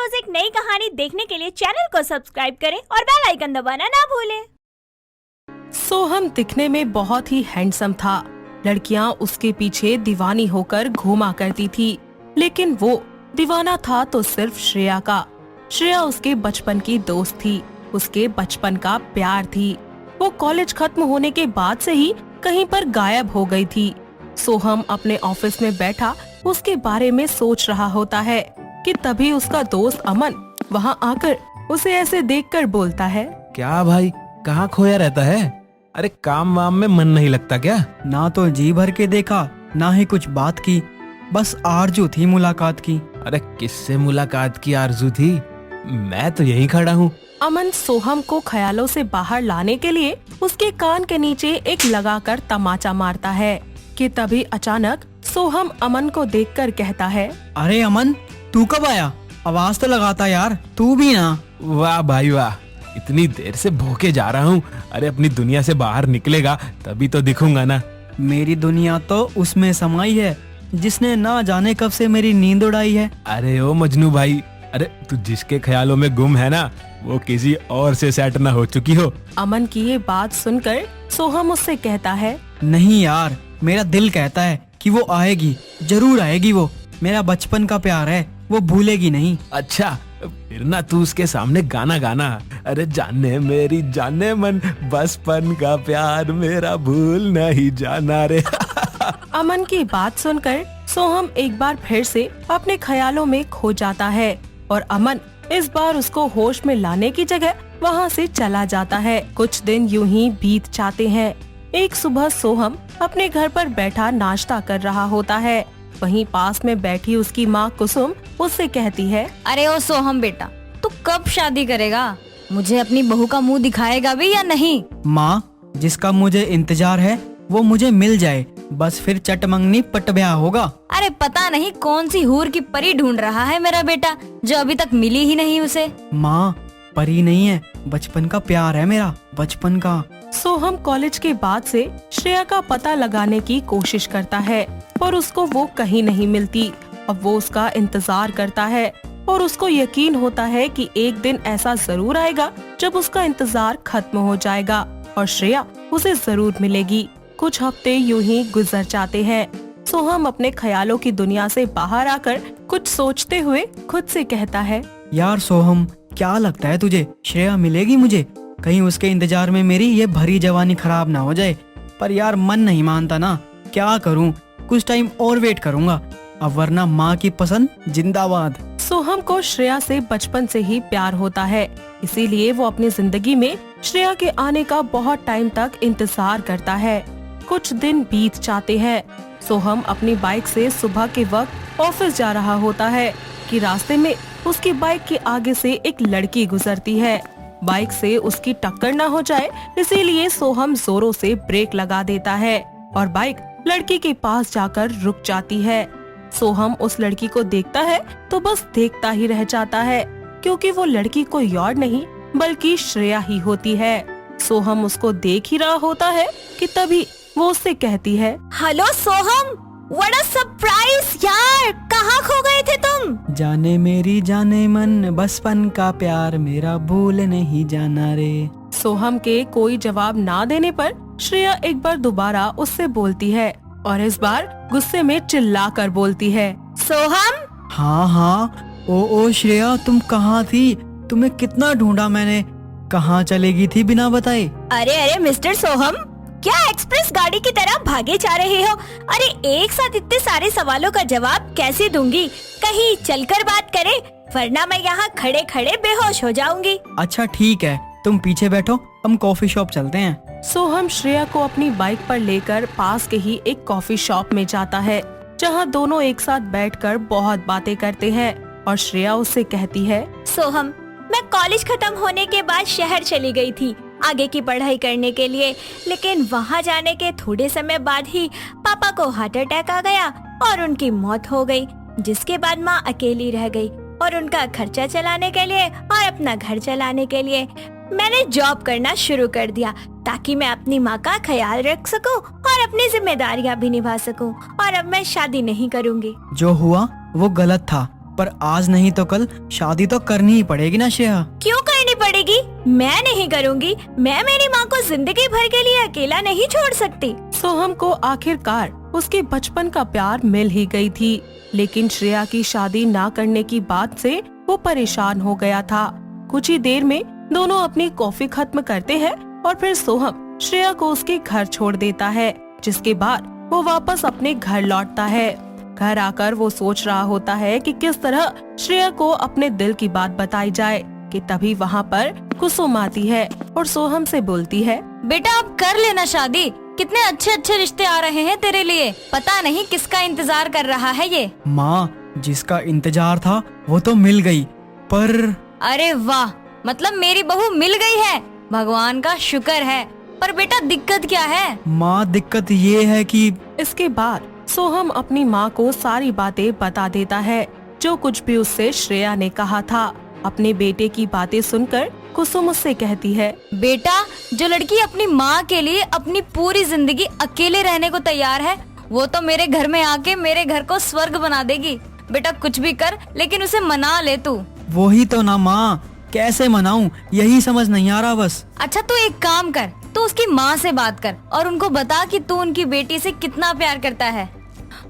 रोज एक नई कहानी देखने के लिए चैनल को सब्सक्राइब करें और बेल आइकन दबाना ना भूलें। सोहम दिखने में बहुत ही हैंडसम था। लड़कियां उसके पीछे दीवानी होकर घूमा करती थी, लेकिन वो दीवाना था तो सिर्फ श्रेया का। श्रेया उसके बचपन की दोस्त थी, उसके बचपन का प्यार थी। वो कॉलेज खत्म होने के बाद से ही कहीं पर गायब हो गई थी। सोहम अपने ऑफिस में बैठा उसके बारे में सोच रहा होता है कि तभी उसका दोस्त अमन वहाँ आकर उसे ऐसे देखकर बोलता है, क्या भाई, कहाँ खोया रहता है? अरे काम वाम में मन नहीं लगता क्या? ना तो जी भर के देखा, ना ही कुछ बात की, बस आरजू थी मुलाकात की। अरे किससे मुलाकात की आरजू थी? मैं तो यहीं खड़ा हूँ। अमन सोहम को ख्यालों से बाहर लाने के लिए उसके कान के नीचे एक लगाकर तमाचा मारता है कि तभी अचानक सोहम अमन को देखकर कहता है, अरे अमन, तू कब आया? आवाज तो लगाता यार, तू भी ना। वाह भाई वाह, इतनी देर से भूखे जा रहा हूँ। अरे अपनी दुनिया से बाहर निकलेगा तभी तो दिखूंगा ना। मेरी दुनिया तो उसमें समाई है जिसने ना जाने कब से मेरी नींद उड़ाई है। अरे ओ मजनू भाई, अरे तू जिसके ख्यालों में गुम है ना, वो किसी और से सेट ना हो चुकी हो। अमन की ये बात सुनकर सोहम उससे कहता है, नहीं यार, मेरा दिल कहता है कि वो आएगी, जरूर आएगी। वो मेरा बचपन का प्यार है, वो भूलेगी नहीं। अच्छा, फिर ना तू उसके सामने गाना गाना। अरे जाने मेरी जाने मन, बचपन का प्यार मेरा भूल नहीं जाना रे। अमन की बात सुनकर सोहम एक बार फिर से अपने ख्यालों में खो जाता है और अमन इस बार उसको होश में लाने की जगह वहाँ से चला जाता है। कुछ दिन यूं ही बीत जाते हैं। एक सुबह सोहम अपने घर पर बैठा नाश्ता कर रहा होता है। वहीं पास में बैठी उसकी माँ कुसुम उससे कहती है, अरे ओ सोहम बेटा, तू कब शादी करेगा? मुझे अपनी बहू का मुंह दिखाएगा भी या नहीं? माँ, जिसका मुझे इंतजार है वो मुझे मिल जाए, बस फिर चटमंगनी पट ब्याह होगा। अरे पता नहीं कौन सी हूर की परी ढूंढ रहा है मेरा बेटा, जो अभी तक मिली ही नहीं उसे। माँ, परी नहीं है, बचपन का प्यार है मेरा, बचपन का। सोहम कॉलेज के बाद से श्रेया का पता लगाने की कोशिश करता है और उसको वो कहीं नहीं मिलती। अब वो उसका इंतजार करता है और उसको यकीन होता है कि एक दिन ऐसा जरूर आएगा जब उसका इंतजार खत्म हो जाएगा और श्रेया उसे जरूर मिलेगी। कुछ हफ्ते यूं ही गुजर जाते हैं। सोहम अपने ख्यालों की दुनिया से बाहर आकर कुछ सोचते हुए खुद से कहता है, यार सोहम, क्या लगता है तुझे श्रेया मिलेगी मुझे? कहीं उसके इंतजार में मेरी ये भरी जवानी खराब ना हो जाए। पर यार मन नहीं मानता ना, क्या करूं? कुछ टाइम और वेट करूंगा, अब वरना माँ की पसंद जिंदाबाद। सोहम को श्रेया से बचपन से ही प्यार होता है, इसीलिए वो अपनी जिंदगी में श्रेया के आने का बहुत टाइम तक इंतजार करता है। कुछ दिन बीत जाते हैं। सोहम अपनी बाइक से सुबह के वक्त ऑफिस जा रहा होता है कि रास्ते में उसकी बाइक के आगे से एक लड़की गुजरती है। बाइक से उसकी टक्कर न हो जाए इसीलिए सोहम जोरों से ब्रेक लगा देता है और बाइक लड़की के पास जाकर रुक जाती है। सोहम उस लड़की को देखता है तो बस देखता ही रह जाता है, क्योंकि वो लड़की कोई और नहीं बल्कि श्रेया ही होती है। सोहम उसको देख ही रहा होता है कि तभी वो उससे कहती है, hello Soham, what a surprise यार, कहाँ खो गए थे तुम? जाने मेरी जाने मन, बचपन का प्यार मेरा भूल नहीं जाना रे। सोहम के कोई जवाब ना देने पर श्रेया एक बार दोबारा उससे बोलती है और इस बार गुस्से में चिल्ला कर बोलती है, सोहम। हाँ हाँ, ओ श्रेया, तुम कहाँ थी? तुम्हें कितना ढूंढा मैंने, कहाँ चलेगी थी बिना बताए? अरे मिस्टर सोहम, क्या एक्सप्रेस गाड़ी की तरह भागे जा रहे हो? अरे एक साथ इतने सारे सवालों का जवाब कैसे दूंगी? कहीं चलकर बात करें, वरना मैं यहाँ खड़े खड़े बेहोश हो जाऊंगी। अच्छा ठीक है, तुम पीछे बैठो, हम कॉफी शॉप चलते हैं। सोहम श्रेया को अपनी बाइक पर लेकर पास के ही एक कॉफी शॉप में जाता है, जहाँ दोनों एक साथ बैठकर बहुत बातें करते हैं और श्रेया उससे कहती है, सोहम, मैं कॉलेज खत्म होने के बाद शहर चली गई थी आगे की पढ़ाई करने के लिए, लेकिन वहाँ जाने के थोड़े समय बाद ही पापा को हार्ट अटैक आ गया और उनकी मौत हो गई, जिसके बाद माँ अकेली रह गई और उनका खर्चा चलाने के लिए और अपना घर चलाने के लिए मैंने जॉब करना शुरू कर दिया, ताकि मैं अपनी माँ का ख्याल रख सकूं और अपनी जिम्मेदारियाँ भी निभा सकूं। और अब मैं शादी नहीं करूँगी। जो हुआ वो गलत था, पर आज नहीं तो कल शादी तो करनी ही पड़ेगी ना श्रेया। क्यों करनी पड़ेगी? मैं नहीं करूँगी। मैं मेरी माँ को जिंदगी भर के लिए अकेला नहीं छोड़ सकती। सोहम को आखिरकार उसके बचपन का प्यार मिल ही गई थी, लेकिन श्रेया की शादी ना करने की बात से वो परेशान हो गया था। कुछ ही देर में दोनों अपनी कॉफी खत्म करते हैं और फिर सोहम श्रेया को उसके घर छोड़ देता है, जिसके बाद वो वापस अपने घर लौटता है। घर आकर वो सोच रहा होता है कि किस तरह श्रेया को अपने दिल की बात बताई जाए कि तभी वहाँ पर कुसुम आती है और सोहम से बोलती है, बेटा अब कर लेना शादी। कितने अच्छे अच्छे रिश्ते आ रहे हैं तेरे लिए। पता नहीं किसका इंतजार कर रहा है ये। माँ, जिसका इंतजार था वो तो मिल गई, पर अरे वाह, मतलब मेरी बहू मिल गई है। भगवान का शुक्र है। पर बेटा दिक्कत क्या है? माँ दिक्कत ये है कि इसके बाद सोहम अपनी माँ को सारी बातें बता देता है, जो कुछ भी उससे श्रेया ने कहा था। अपने बेटे की बातें सुनकर कुसुम उससे कहती है, बेटा जो लड़की अपनी माँ के लिए अपनी पूरी जिंदगी अकेले रहने को तैयार है, वो तो मेरे घर में आके मेरे घर को स्वर्ग बना देगी। बेटा कुछ भी कर, लेकिन उसे मना ले तू। वही तो ना माँ, कैसे मनाऊं यही समझ नहीं आ रहा बस। अच्छा तू एक काम कर, तू उसकी माँ से बात कर और उनको बता कि तू उनकी बेटी से कितना प्यार करता है।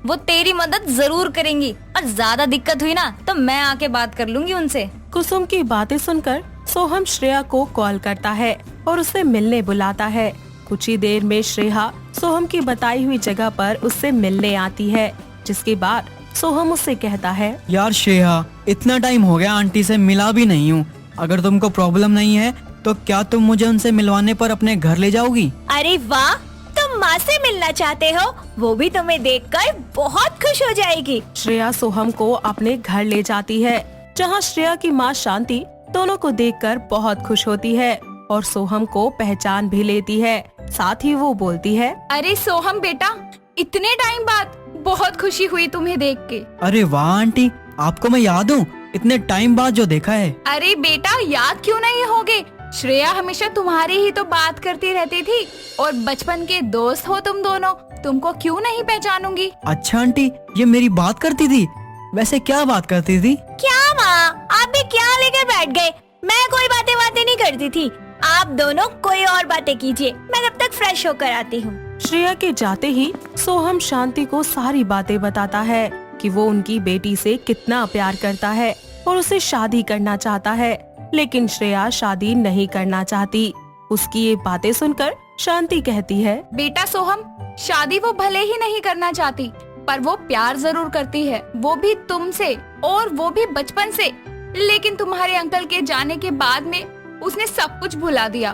वो तेरी मदद जरूर करेंगी और ज्यादा दिक्कत हुई ना तो मैं आके बात कर लूंगी उनसे। कुसुम की बातें सुनकर सोहम श्रेया को कॉल करता है और उसे मिलने बुलाता है। कुछ ही देर में श्रेया सोहम की बताई हुई जगह पर उससे मिलने आती है, जिसके बाद सोहम उससे कहता है, यार श्रेया, इतना टाइम हो गया आंटी से मिला भी नहीं हूँ। अगर तुमको प्रॉब्लम नहीं है तो क्या तुम मुझे उनसे मिलवाने पर अपने घर ले जाओगी? अरे वाह, तुम माँ से मिलना चाहते हो? वो भी तुम्हें देखकर बहुत खुश हो जाएगी। श्रेया सोहम को अपने घर ले जाती है, जहाँ श्रेया की माँ शांति दोनों को देखकर बहुत खुश होती है और सोहम को पहचान भी लेती है। साथ ही वो बोलती है, अरे सोहम बेटा, इतने टाइम बाद बहुत खुशी हुई तुम्हें देख के। अरे वाह आंटी, आपको मैं याद हूँ, इतने टाइम बाद जो देखा है। अरे बेटा याद क्यों नहीं होगे, श्रेया हमेशा तुम्हारी ही तो बात करती रहती थी और बचपन के दोस्त हो तुम दोनों, तुमको क्यों नहीं पहचानूंगी। अच्छा आंटी, ये मेरी बात करती थी? वैसे क्या बात करती थी? क्या माँ, आप भी क्या लेकर बैठ गए? मैं कोई बातें नहीं करती थी। आप दोनों कोई और बातें कीजिए, मैं तब तक फ्रेश होकर आती हूँ। श्रेया के जाते ही सोहम शांति को सारी बातें बताता है कि वो उनकी बेटी से कितना प्यार करता है और उसे शादी करना चाहता है, लेकिन श्रेया शादी नहीं करना चाहती। उसकी ये बातें सुनकर शांति कहती है, बेटा सोहम, शादी वो भले ही नहीं करना चाहती, पर वो प्यार जरूर करती है, वो भी तुमसे और वो भी बचपन से। लेकिन तुम्हारे अंकल के जाने के बाद में उसने सब कुछ भुला दिया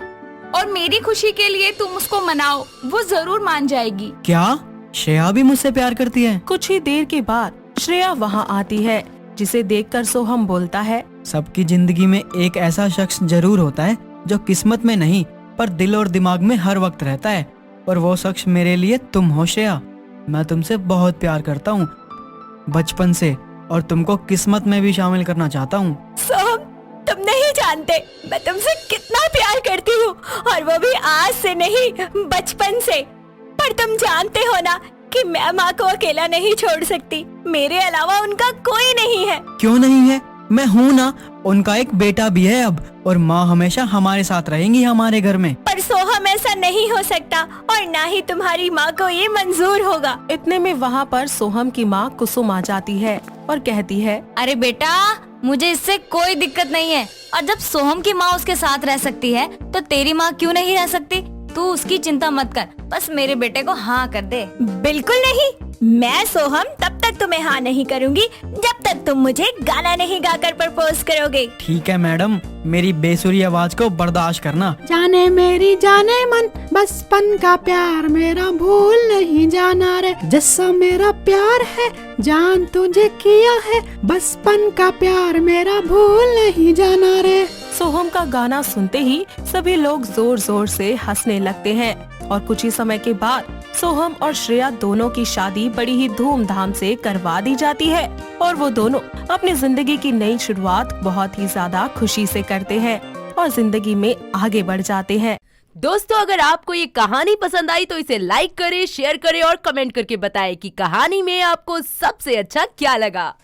और मेरी खुशी के लिए तुम उसको मनाओ, वो जरूर मान जाएगी। क्या श्रेया भी मुझसे प्यार करती है? कुछ ही देर के बाद श्रेया वहाँ आती है, जिसे देखकर सोहम बोलता है, सबकी जिंदगी में एक ऐसा शख्स जरूर होता है जो किस्मत में नहीं पर दिल और दिमाग में हर वक्त रहता है, और वो शख्स मेरे लिए तुम हो श्रेया। मैं तुमसे बहुत प्यार करता हूँ बचपन से, और तुमको किस्मत में भी शामिल करना चाहता हूँ। सोहम, तुम नहीं जानते मैं तुमसे कितना प्यार करती हूँ, और वो भी आज से नहीं बचपन से। पर तुम जानते हो ना कि मैं माँ को अकेला नहीं छोड़ सकती। मेरे अलावा उनका कोई नहीं है। क्यों नहीं है? मैं हूँ ना, उनका एक बेटा भी है अब, और माँ हमेशा हमारे साथ रहेंगी हमारे घर में। पर सोहम ऐसा नहीं हो सकता, और ना ही तुम्हारी माँ को ये मंजूर होगा। इतने में वहाँ पर सोहम की माँ कुसुम आ जाती है और कहती है, अरे बेटा, मुझे इससे कोई दिक्कत नहीं है, और जब सोहम की माँ उसके साथ रह सकती है तो तेरी माँ क्यों नहीं रह सकती? तू उसकी चिंता मत कर, बस मेरे बेटे को हाँ कर दे। बिल्कुल नहीं, मैं सोहम तब तक तुम्हें हाँ नहीं करूँगी जब तक तुम मुझे गाना नहीं गाकर प्रपोज करोगे। ठीक है मैडम, मेरी बेसुरी आवाज को बर्दाश्त करना। जाने मेरी जाने मन, बचपन का प्यार मेरा भूल नहीं जाना रे। जैसा मेरा प्यार है जान तुझे किया है, बचपन का प्यार मेरा भूल नहीं जाना रे। सोहम का गाना सुनते ही सभी लोग जोर जोर से हंसने लगते हैं, और कुछ ही समय के बाद सोहम और श्रेया दोनों की शादी बड़ी ही धूमधाम से करवा दी जाती है, और वो दोनों अपनी जिंदगी की नई शुरुआत बहुत ही ज्यादा खुशी से करते हैं और जिंदगी में आगे बढ़ जाते हैं। दोस्तों, अगर आपको ये कहानी पसंद आई तो इसे लाइक करें, शेयर करें और कमेंट करके बताएं कि कहानी में आपको सबसे अच्छा क्या लगा।